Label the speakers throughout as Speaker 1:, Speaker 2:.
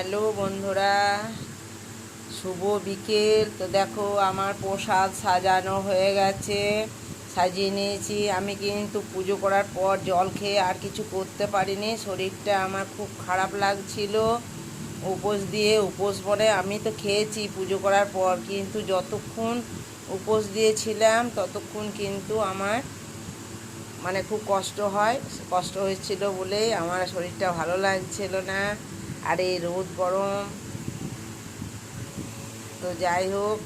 Speaker 1: Hello বন্ধুরা, শুভ বিকেল। তো দেখো আমার প্রসাদ সাজানো হয়ে গেছে, সাজিয়ে নিয়েছি। আমি কিন্তু পুজো করার পর জল খেয়ে আর কিছু করতে পারিনি, শরীরটা আমার খুব খারাপ লাগছিল। উপোস বলে আমি তো খেয়েছি পুজো করার পর, কিন্তু যতক্ষণ উপোস দিয়েছিলাম ততক্ষণ কিন্তু আমার খুব কষ্ট হয়েছিল বলেই আমার শরীরটা ভালো লাগছিল না। আর এই রোদ গরম, তো যাই হোক,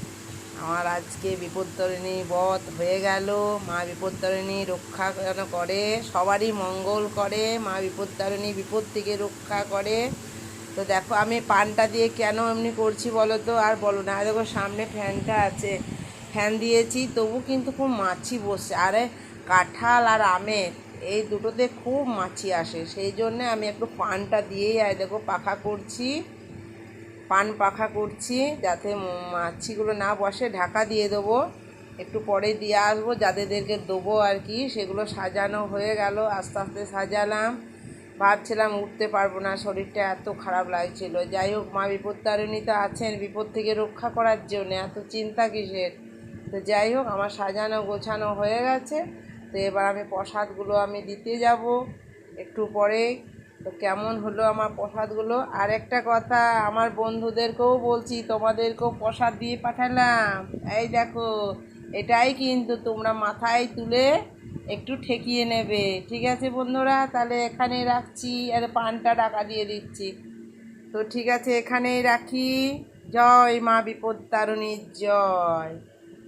Speaker 1: আমার আজকে বিপত্তারিণী বধ হয়ে গেল। মা বিপত্তারিণী রক্ষা যেন করে, সবারই মঙ্গল করে। মা বিপত্তারিণী বিপদ থেকে রক্ষা করে। তো দেখো আমি পানটা দিয়ে কেন এমনি করছি বলো তো, আর বলো না। দেখো সামনে ফ্যানটা আছে, ফ্যান দিয়েছি, তবু কিন্তু খুব মাছি বসছে। আরে কাঁঠাল আর আমের এই দুটোতে খুব মাছি আসে, সেই জন্যে আমি একটু পানটা দিয়েই দেখো পান পাখা করছি যাতে মাছিগুলো না বসে। ঢাকা দিয়ে দেবো, একটু পরে দিয়ে আসবো যাদেরকে দেবো আর কি। সেগুলো সাজানো হয়ে গেল, আস্তে আস্তে সাজালাম। ভাবছিলাম উঠতে পারবো না, শরীরটা এত খারাপ লাগছিল। যাই হোক, মা বিপত্তারিণী তো আছেন বিপদ থেকে রক্ষা করার জন্য, এত চিন্তা কিসের। তো যাই হোক, আমার সাজানো গোছানো হয়ে গেছে। তো এবার আমি প্রসাদগুলো দিতে যাব একটু পরে। তো কেমন হলো আমার প্রসাদগুলো। আর একটা কথা, আমার বন্ধুদেরকেও বলছি, তোমাদেরকেও প্রসাদ দিয়ে পাঠালাম। এই দেখো, এটাই কিন্তু তোমরা মাথায় তুলে একটু ঠেকিয়ে নেবে, ঠিক আছে বন্ধুরা? তাহলে এখানেই রাখছি, আর পানটা ঢাকা দিয়ে দিচ্ছি। তো ঠিক আছে, এখানেই রাখি। জয় মা বিপত্তারিণীর জয়।